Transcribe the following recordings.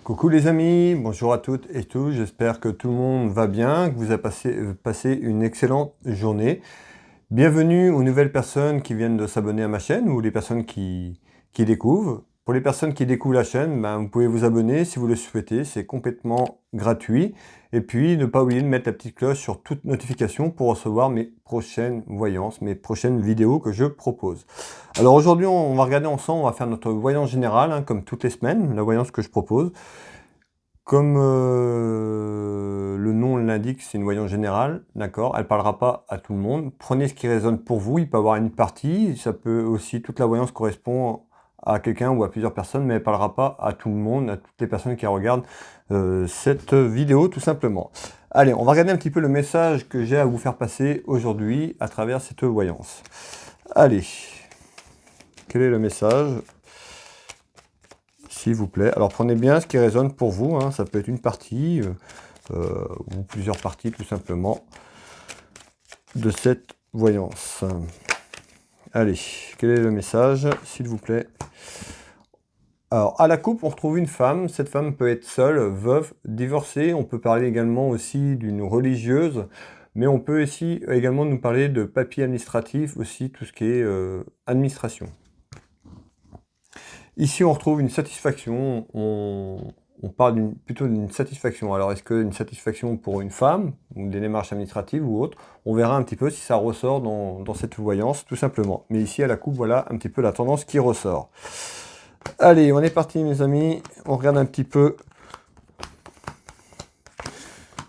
Coucou les amis, bonjour à toutes et tous, j'espère que tout le monde va bien, que vous avez passé une excellente journée. Bienvenue aux nouvelles personnes qui viennent de s'abonner à ma chaîne ou les personnes qui découvrent. Pour les personnes qui découvrent la chaîne, vous pouvez vous abonner si vous le souhaitez, c'est complètement gratuit. Et puis, ne pas oublier de mettre la petite cloche sur toute notification pour recevoir mes prochaines voyances, mes prochaines vidéos que je propose. Alors aujourd'hui, on va regarder ensemble, on va faire notre voyance générale, comme toutes les semaines, la voyance que je propose. Comme le nom l'indique, c'est une voyance générale, d'accord? Elle ne parlera pas à tout le monde. Prenez ce qui résonne pour vous, il peut y avoir une partie, ça peut aussi, toute la voyance correspond à quelqu'un ou à plusieurs personnes, mais elle ne parlera pas à tout le monde, à toutes les personnes qui regardent cette vidéo, tout simplement. Allez, on va regarder un petit peu le message que j'ai à vous faire passer aujourd'hui à travers cette voyance. Allez, quel est le message ? S'il vous plaît. Alors prenez bien ce qui résonne pour vous, ça peut être une partie ou plusieurs parties tout simplement de cette voyance. Allez, quel est le message, s'il vous plaît? Alors, à la coupe, on retrouve une femme. Cette femme peut être seule, veuve, divorcée. On peut parler également aussi d'une religieuse, mais on peut aussi également nous parler de papier administratif, aussi tout ce qui est administration. Ici, on retrouve une satisfaction, on parle plutôt d'une satisfaction. Alors, est-ce qu'une satisfaction pour une femme, ou des démarches administratives ou autre? On verra un petit peu si ça ressort dans cette voyance, tout simplement. Mais ici, à la coupe, voilà un petit peu la tendance qui ressort. Allez, on est parti, mes amis. On regarde un petit peu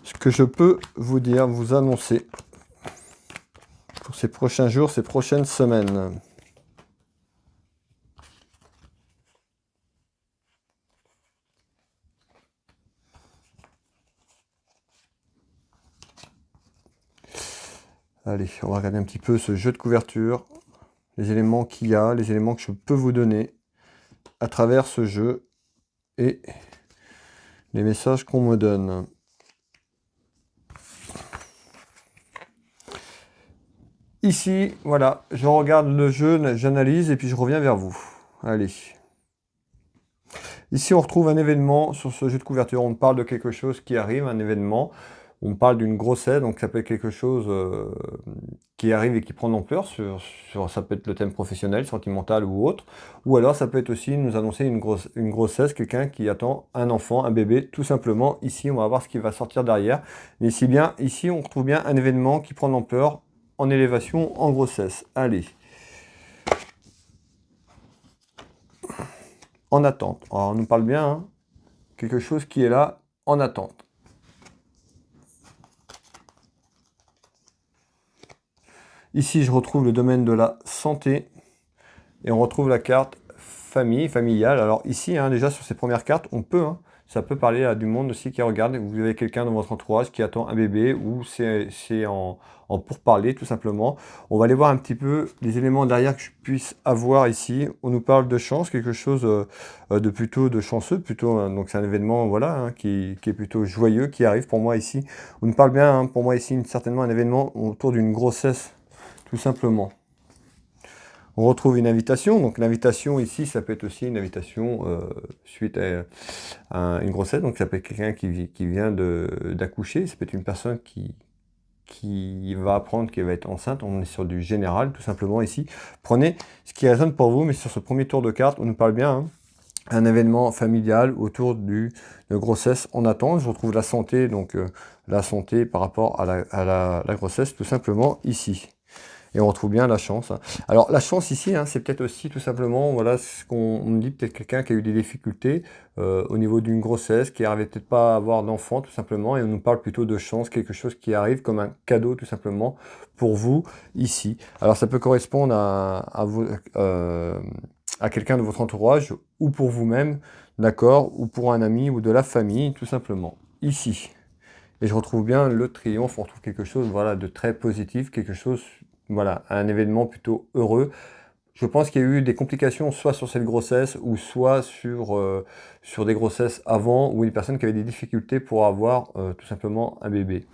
ce que je peux vous dire, vous annoncer pour ces prochains jours, ces prochaines semaines. Allez, on va regarder un petit peu ce jeu de couverture, les éléments qu'il y a, les éléments que je peux vous donner à travers ce jeu et les messages qu'on me donne. Ici, voilà, je regarde le jeu, j'analyse et puis je reviens vers vous. Allez. Ici, on retrouve un événement sur ce jeu de couverture. On parle de quelque chose qui arrive, un événement. On parle d'une grossesse, donc ça peut être quelque chose qui arrive et qui prend d'ampleur, ça peut être le thème professionnel, sentimental ou autre, ou alors ça peut être aussi nous annoncer une grossesse, quelqu'un qui attend un enfant, un bébé, tout simplement. Ici, on va voir ce qui va sortir derrière. Mais ici, on retrouve bien un événement qui prend d'ampleur en élévation, en grossesse. Allez. En attente. Alors, on nous parle bien, quelque chose qui est là, en attente. Ici, je retrouve le domaine de la santé et on retrouve la carte famille, familiale. Alors ici, déjà sur ces premières cartes, ça peut parler à du monde aussi qui regarde. Vous avez quelqu'un dans votre entourage qui attend un bébé ou c'est en pourparler tout simplement. On va aller voir un petit peu les éléments derrière que je puisse avoir ici. On nous parle de chance, quelque chose de plutôt de chanceux, plutôt. Donc c'est un événement voilà qui est plutôt joyeux qui arrive pour moi ici. On nous parle bien pour moi ici certainement un événement autour d'une grossesse. Tout simplement. On retrouve une invitation. Donc l'invitation ici, ça peut être aussi une invitation suite à une grossesse. Donc ça peut être quelqu'un qui vient d'accoucher. Ça peut être une personne qui va apprendre qu'elle va être enceinte. On est sur du général, tout simplement ici. Prenez ce qui résonne pour vous, mais sur ce premier tour de carte, on nous parle bien. Un événement familial autour de grossesse en attente. Je retrouve la santé, donc la santé par rapport à la grossesse, tout simplement ici. Et on retrouve bien la chance. Alors la chance ici, c'est peut-être aussi tout simplement, voilà, ce qu'on me dit, peut-être quelqu'un qui a eu des difficultés au niveau d'une grossesse, qui n'arrivait peut-être pas à avoir d'enfant tout simplement, et on nous parle plutôt de chance, quelque chose qui arrive comme un cadeau tout simplement pour vous ici. Alors ça peut correspondre à quelqu'un de votre entourage, ou pour vous-même, d'accord, ou pour un ami ou de la famille, tout simplement, ici. Et je retrouve bien le triomphe, on retrouve quelque chose voilà, de très positif, quelque chose... Voilà, un événement plutôt heureux. Je pense qu'il y a eu des complications soit sur cette grossesse ou soit sur des grossesses avant ou une personne qui avait des difficultés pour avoir tout simplement un bébé.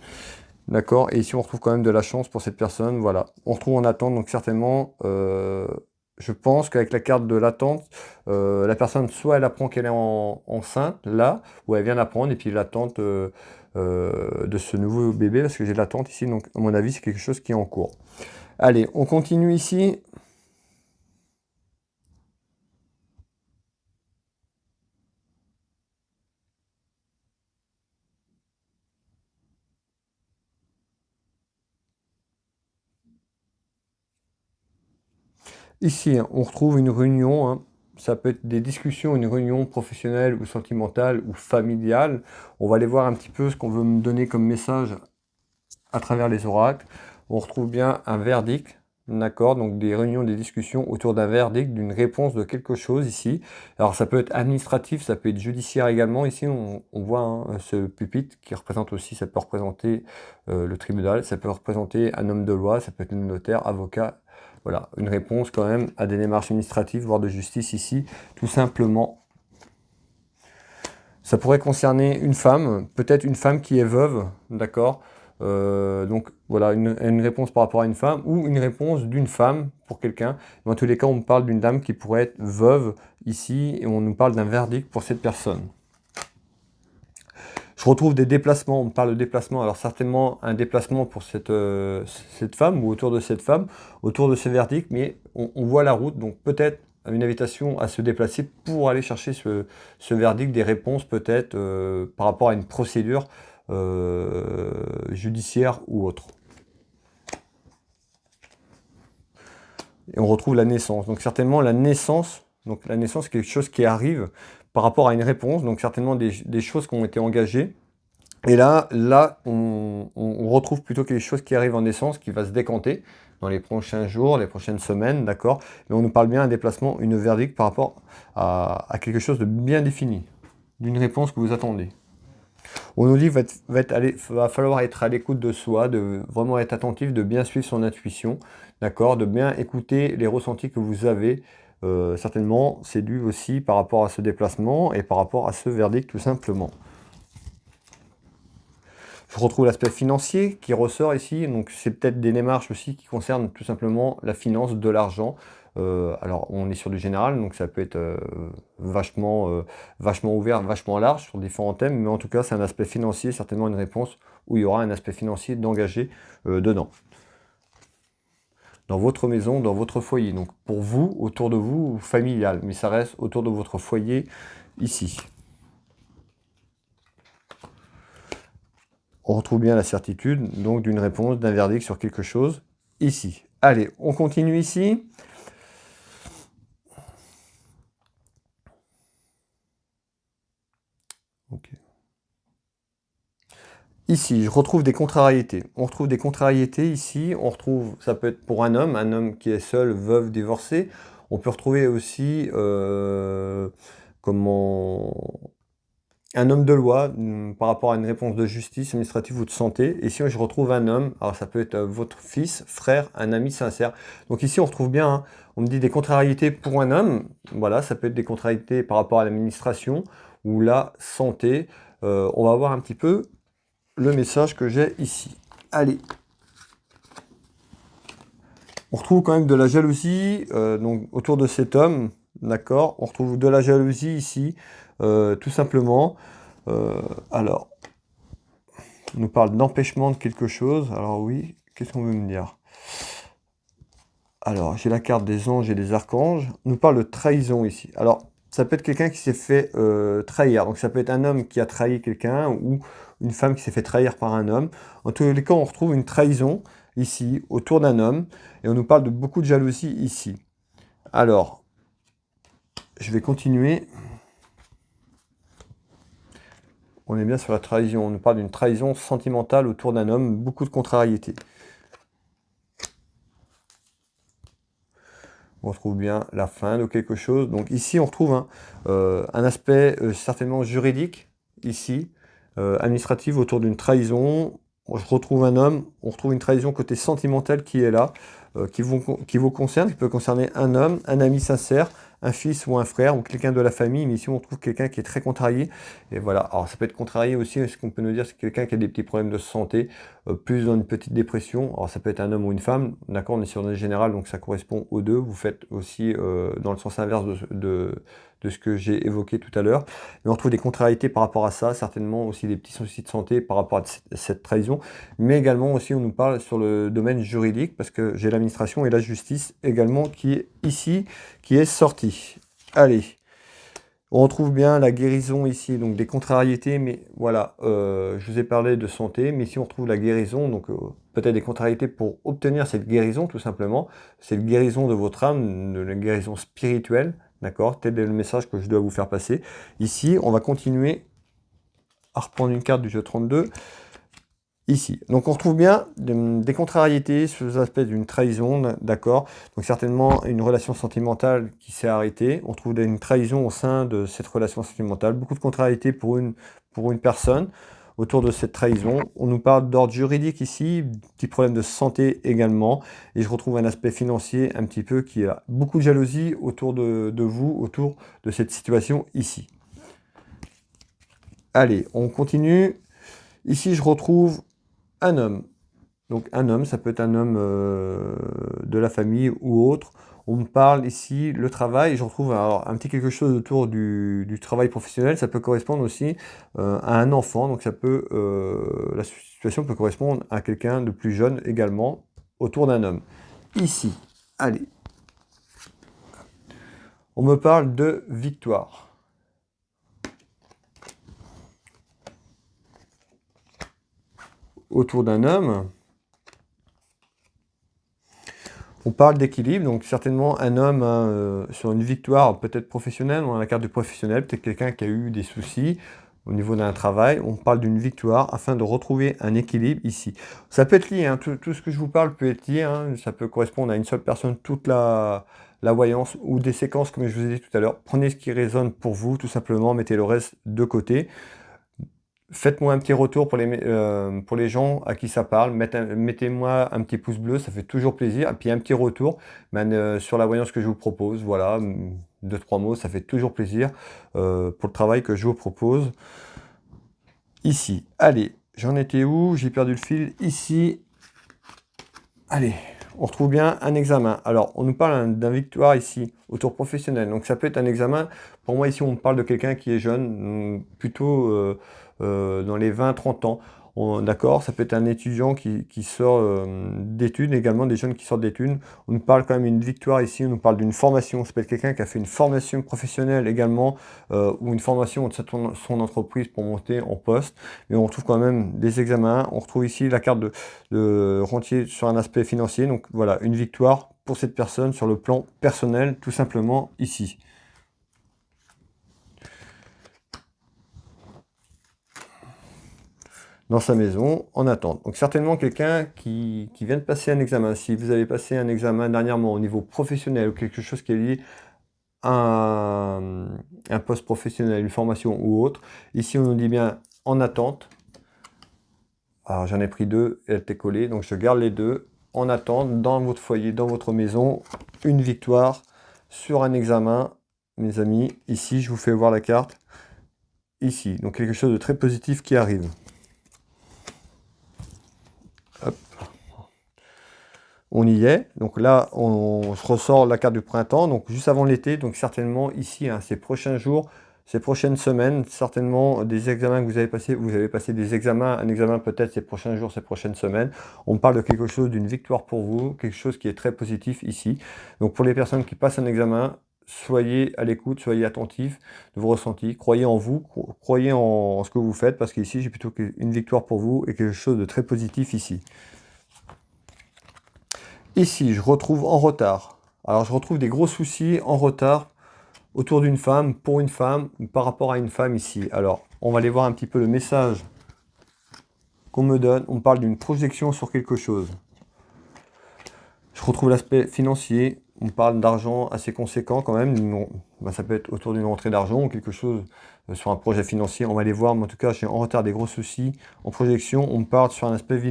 D'accord? Et ici, on retrouve quand même de la chance pour cette personne. Voilà. On retrouve en attente, donc certainement je pense qu'avec la carte de l'attente, la personne, soit elle apprend qu'elle est enceinte, là, ou elle vient d'apprendre, et puis l'attente de ce nouveau bébé, parce que j'ai l'attente ici, donc à mon avis, c'est quelque chose qui est en cours. Allez, on continue ici. Ici, hein, on retrouve une réunion, hein. Ça peut être des discussions, une réunion professionnelle ou sentimentale ou familiale. On va aller voir un petit peu ce qu'on veut me donner comme message à travers les oracles. On retrouve bien un verdict, d'accord? Donc des réunions, des discussions autour d'un verdict, d'une réponse de quelque chose ici. Alors ça peut être administratif, ça peut être judiciaire également. Ici, on voit hein, ce pupitre qui représente aussi, ça peut représenter le tribunal, ça peut représenter un homme de loi, ça peut être un notaire, avocat. Voilà, une réponse quand même à des démarches administratives, voire de justice ici, tout simplement. Ça pourrait concerner une femme, peut-être une femme qui est veuve, d'accord? Donc voilà, une réponse par rapport à une femme, ou une réponse d'une femme pour quelqu'un. Dans tous les cas, on me parle d'une dame qui pourrait être veuve ici, et on nous parle d'un verdict pour cette personne. Je retrouve des déplacements, on me parle de déplacement, alors certainement un déplacement pour cette femme, ou autour de cette femme, autour de ce verdict, mais on voit la route, donc peut-être une invitation à se déplacer pour aller chercher ce verdict, des réponses peut-être par rapport à une procédure judiciaire ou autre. Et on retrouve la naissance. Donc certainement la naissance c'est quelque chose qui arrive par rapport à une réponse, donc certainement des choses qui ont été engagées. Et là on retrouve plutôt quelque chose qui arrive en naissance, qui va se décanter dans les prochains jours, les prochaines semaines, d'accord? Mais on nous parle bien d'un déplacement, une verdict par rapport à quelque chose de bien défini, d'une réponse que vous attendez. On nous dit va falloir être à l'écoute de soi, de vraiment être attentif, de bien suivre son intuition, d'accord, de bien écouter les ressentis que vous avez. Certainement, c'est dû aussi par rapport à ce déplacement et par rapport à ce verdict tout simplement. Je retrouve l'aspect financier qui ressort ici, donc c'est peut-être des démarches aussi qui concernent tout simplement la finance, de l'argent. Alors on est sur du général, donc ça peut être vachement ouvert, vachement large sur différents thèmes, mais en tout cas c'est un aspect financier, certainement une réponse où il y aura un aspect financier d'engagé dedans. Dans votre maison, dans votre foyer, donc pour vous, autour de vous, familial, mais ça reste autour de votre foyer ici. On retrouve bien la certitude, donc d'une réponse, d'un verdict sur quelque chose, ici. Allez, on continue ici. Ok. Ici, je retrouve des contrariétés. On retrouve des contrariétés ici. On retrouve, ça peut être pour un homme qui est seul, veuve, divorcé. On peut retrouver aussi un homme de loi par rapport à une réponse de justice administrative ou de santé. Et si je retrouve un homme, alors ça peut être votre fils, frère, un ami sincère. Donc ici on retrouve bien, hein, on me dit des contrariétés pour un homme. Voilà, ça peut être des contrariétés par rapport à l'administration ou la santé. On va voir un petit peu le message que j'ai ici. Allez. On retrouve quand même de la jalousie donc autour de cet homme. D'accord, on retrouve de la jalousie ici, tout simplement. Alors, on nous parle d'empêchement de quelque chose. Alors oui, qu'est-ce qu'on veut me dire? Alors, j'ai la carte des anges et des archanges. On nous parle de trahison ici. Alors, ça peut être quelqu'un qui s'est fait trahir. Donc, ça peut être un homme qui a trahi quelqu'un ou une femme qui s'est fait trahir par un homme. En tous les cas, on retrouve une trahison ici, autour d'un homme. Et on nous parle de beaucoup de jalousie ici. Alors, je vais continuer. On est bien sur la trahison. On nous parle d'une trahison sentimentale autour d'un homme, beaucoup de contrariétés. On retrouve bien la fin de quelque chose. Donc ici, on retrouve un aspect certainement juridique, ici, administratif autour d'une trahison. Je retrouve un homme, on retrouve une trahison côté sentimental qui est là, qui vous concerne, qui peut concerner un homme, un ami sincère, un fils ou un frère ou quelqu'un de la famille, mais ici on trouve quelqu'un qui est très contrarié. Et voilà, alors ça peut être contrarié aussi, ce qu'on peut nous dire, c'est quelqu'un qui a des petits problèmes de santé, plus dans une petite dépression. Alors ça peut être un homme ou une femme, d'accord, on est sur le général, donc ça correspond aux deux. Vous faites aussi dans le sens inverse de ce que j'ai évoqué tout à l'heure. Mais on trouve des contrariétés par rapport à ça, certainement aussi des petits soucis de santé par rapport à cette trahison, mais également aussi on nous parle sur le domaine juridique, parce que j'ai l'administration et la justice également qui est ici, qui est sortie. Allez, on retrouve bien la guérison ici, donc des contrariétés, mais voilà, je vous ai parlé de santé, mais ici on retrouve la guérison, donc peut-être des contrariétés pour obtenir cette guérison tout simplement, cette guérison de votre âme, de la guérison spirituelle, d'accord? Tel est le message que je dois vous faire passer. Ici, on va continuer à reprendre une carte du jeu 32. Ici. Donc on retrouve bien des contrariétés sur les aspects d'une trahison, d'accord? Donc certainement une relation sentimentale qui s'est arrêtée. On trouve une trahison au sein de cette relation sentimentale. Beaucoup de contrariétés pour une personne autour de cette trahison. On nous parle d'ordre juridique ici, petits problèmes de santé également. Et je retrouve un aspect financier un petit peu qui a beaucoup de jalousie autour de vous, autour de cette situation ici. Allez, on continue. Ici, je retrouve un homme. Donc un homme, ça peut être un homme de la famille ou autre. On me parle ici le travail, je retrouve alors, un petit quelque chose autour du travail professionnel. Ça peut correspondre aussi à un enfant, donc ça peut, la situation peut correspondre à quelqu'un de plus jeune également, autour d'un homme. Ici, allez, on me parle de victoire. Autour d'un homme, on parle d'équilibre, donc certainement un homme hein, sur une victoire peut-être professionnelle, on a la carte du professionnel, peut-être quelqu'un qui a eu des soucis au niveau d'un travail, on parle d'une victoire afin de retrouver un équilibre ici. Ça peut être lié, hein, tout ce que je vous parle peut être lié, hein, ça peut correspondre à une seule personne, toute la voyance ou des séquences comme je vous ai dit tout à l'heure. Prenez ce qui résonne pour vous, tout simplement, mettez le reste de côté. Faites-moi un petit retour pour les gens à qui ça parle. Mettez-moi un petit pouce bleu, ça fait toujours plaisir. Et puis un petit retour sur la voyance que je vous propose. Voilà, 2-3 mots, ça fait toujours plaisir pour le travail que je vous propose. Ici, allez, j'en étais où? J'ai perdu le fil. Ici, allez, on retrouve bien un examen. Alors, on nous parle d'un victoire ici, au tour professionnel. Donc ça peut être un examen. Pour moi, ici, on parle de quelqu'un qui est jeune, plutôt dans les 20-30 ans. D'accord, ça peut être un étudiant qui sort d'études, également des jeunes qui sortent d'études. On nous parle quand même d'une victoire ici, on nous parle d'une formation. Ça peut être quelqu'un qui a fait une formation professionnelle également, ou une formation de son entreprise pour monter en poste. Mais on retrouve quand même des examens. On retrouve ici la carte de rentier sur un aspect financier. Donc voilà, une victoire pour cette personne sur le plan personnel, tout simplement ici. Dans sa maison, en attente. Donc certainement quelqu'un qui vient de passer un examen. Si vous avez passé un examen dernièrement au niveau professionnel ou quelque chose qui est lié à un poste professionnel, une formation ou autre, ici on nous dit bien en attente. Alors j'en ai pris deux, elle était collée, donc je garde les deux. En attente, dans votre foyer, dans votre maison, une victoire sur un examen, mes amis. Ici, je vous fais voir la carte. Ici, donc quelque chose de très positif qui arrive. Hop. On y est. Donc là, on ressort la carte du printemps, donc juste avant l'été. Donc certainement ici, hein, ces prochains jours, ces prochaines semaines, certainement des examens que vous avez passé des examens, un examen peut-être ces prochains jours, ces prochaines semaines. On parle de quelque chose, d'une victoire pour vous, quelque chose qui est très positif ici. Donc pour les personnes qui passent un examen, soyez à l'écoute, soyez attentifs de vos ressentis, croyez en vous, croyez en ce que vous faites, parce qu'ici j'ai plutôt une victoire pour vous et quelque chose de très positif ici. Ici, je retrouve en retard. Alors je retrouve des gros soucis en retard autour d'une femme, pour une femme, ou par rapport à une femme ici. Alors, on va aller voir un petit peu le message qu'on me donne. On me parle d'une projection sur quelque chose. Je retrouve l'aspect financier. On parle d'argent assez conséquent quand même. Ça peut être autour d'une rentrée d'argent ou quelque chose sur un projet financier. On va aller voir, mais en tout cas, j'ai en retard des gros soucis. En projection, on me parle sur un aspect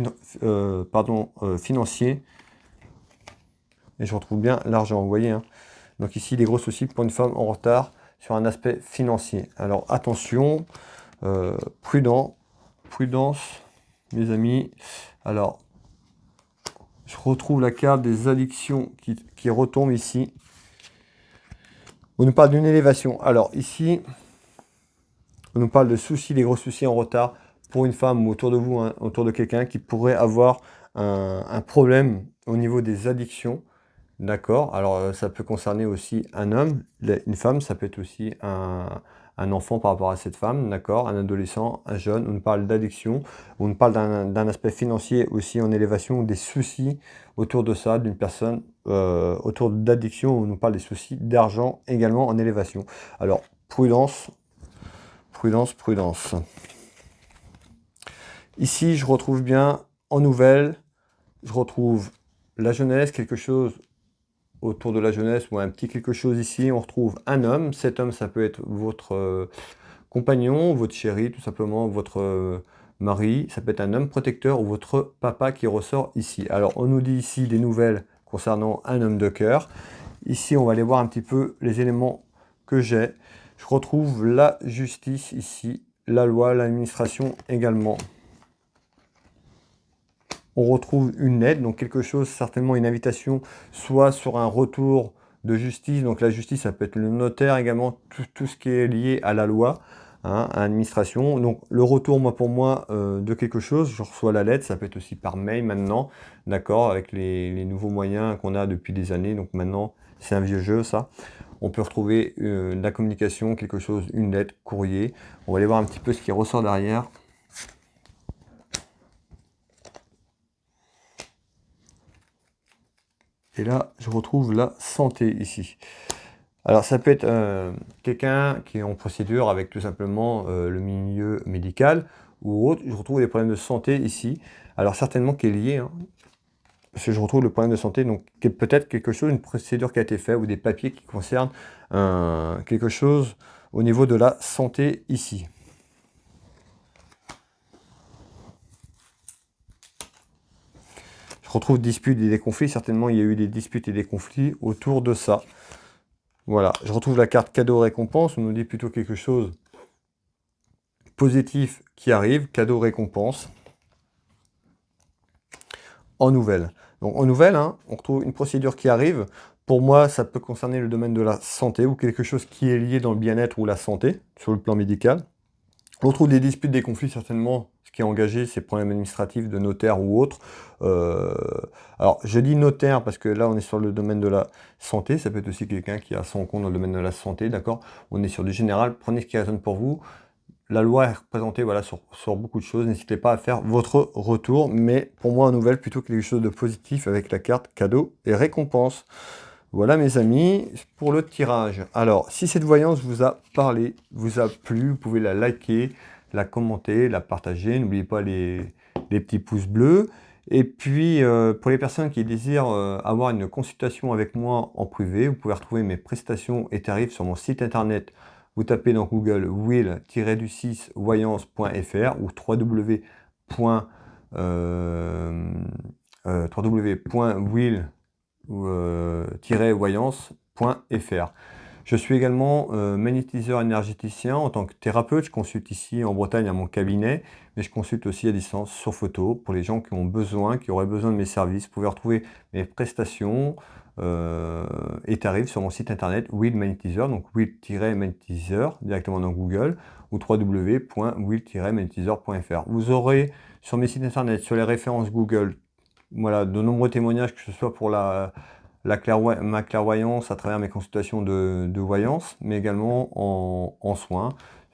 financier. Et je retrouve bien l'argent, vous voyez. Hein. Donc ici, des gros soucis pour une femme en retard sur un aspect financier. Alors attention, prudence, mes amis. Alors, je retrouve la carte des addictions qui retombe ici. On nous parle d'une élévation. Alors ici, on nous parle de soucis, des gros soucis en retard pour une femme ou autour de vous, hein, autour de quelqu'un qui pourrait avoir un problème au niveau des addictions. D'accord. Alors ça peut concerner aussi un homme, une femme, ça peut être aussi un enfant par rapport à cette femme, d'accord, un adolescent, un jeune. On nous parle d'addiction, on nous parle d'un aspect financier aussi en élévation, des soucis autour de ça, d'une personne autour d'addiction, on nous parle des soucis d'argent également en élévation. Alors prudence. Ici, je retrouve bien en nouvelle, je retrouve la jeunesse, quelque chose autour de la jeunesse ou un petit quelque chose ici. On retrouve un homme. Cet homme, ça peut être votre compagnon, votre chéri, tout simplement, votre mari. Ça peut être un homme protecteur ou votre papa qui ressort ici. Alors, on nous dit ici des nouvelles concernant un homme de cœur. Ici, on va aller voir un petit peu les éléments que j'ai. Je retrouve la justice ici, la loi, l'administration également. On retrouve une aide, donc quelque chose, certainement une invitation, soit sur un retour de justice. Donc la justice, ça peut être le notaire également, tout ce qui est lié à la loi, hein, à l'administration. Donc le retour, pour moi, de quelque chose, je reçois la lettre, ça peut être aussi par mail maintenant, d'accord, avec les nouveaux moyens qu'on a depuis des années. Donc maintenant, c'est un vieux jeu, ça. On peut retrouver de la communication, quelque chose, une lettre, courrier. On va aller voir un petit peu ce qui ressort derrière. Et là, je retrouve la santé ici. Alors, ça peut être quelqu'un qui est en procédure avec tout simplement le milieu médical ou autre. Je retrouve des problèmes de santé ici. Alors, certainement qui est lié, hein, parce que je retrouve le problème de santé, donc peut-être quelque chose, une procédure qui a été faite ou des papiers qui concernent quelque chose au niveau de la santé ici. Je retrouve disputes et des conflits. Certainement, il y a eu des disputes et des conflits autour de ça. Voilà, je retrouve la carte cadeau récompense. On nous dit plutôt quelque chose positif qui arrive, cadeau récompense. En nouvelle. Donc en nouvelle, hein, on retrouve une procédure qui arrive. Pour moi, ça peut concerner le domaine de la santé ou quelque chose qui est lié dans le bien-être ou la santé, sur le plan médical. On retrouve des disputes, des conflits, certainement. Ce qui est engagé, c'est problèmes administratifs de notaire ou autre. Alors, je dis notaire parce que là, on est sur le domaine de la santé. Ça peut être aussi quelqu'un qui a son compte dans le domaine de la santé, d'accord? On est sur du général. Prenez ce qui résonne pour vous. La loi est représentée voilà, sur beaucoup de choses. N'hésitez pas à faire votre retour. Mais pour moi, en nouvelle, plutôt quelque chose de positif avec la carte cadeau et récompense. Voilà mes amis, pour le tirage. Alors, si cette voyance vous a parlé, vous a plu, vous pouvez la liker, la commenter, la partager. N'oubliez pas les petits pouces bleus. Et puis, pour les personnes qui désirent avoir une consultation avec moi en privé, vous pouvez retrouver mes prestations et tarifs sur mon site internet. Vous tapez dans Google will-du6voyance.fr ou www.will voyance.fr. Je suis également magnétiseur énergéticien en tant que thérapeute. Je consulte ici en Bretagne à mon cabinet, mais je consulte aussi à distance sur photo pour les gens qui ont besoin, qui auraient besoin de mes services. Vous pouvez retrouver mes prestations et tarifs sur mon site internet Will Magnétiseur, donc will-magnétiseur directement dans Google ou www.will-magnétiseur.fr. Vous aurez sur mes sites internet, sur les références Google, voilà, de nombreux témoignages, que ce soit pour ma clairvoyance à travers mes consultations de voyance, mais également en soins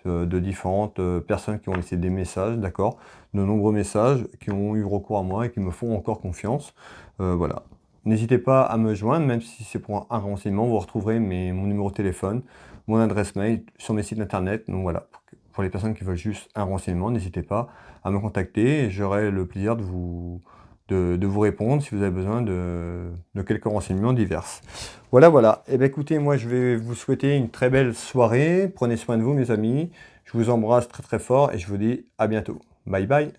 de différentes personnes qui ont laissé des messages, d'accord, de nombreux messages qui ont eu recours à moi et qui me font encore confiance. Voilà. N'hésitez pas à me joindre, même si c'est pour un renseignement, vous retrouverez mon numéro de téléphone, mon adresse mail sur mes sites internet. Donc voilà, pour les personnes qui veulent juste un renseignement, n'hésitez pas à me contacter et j'aurai le plaisir de vous répondre si vous avez besoin de quelques renseignements divers. Voilà. Et bien écoutez, moi je vais vous souhaiter une très belle soirée. Prenez soin de vous mes amis. Je vous embrasse très très fort et je vous dis à bientôt. Bye bye.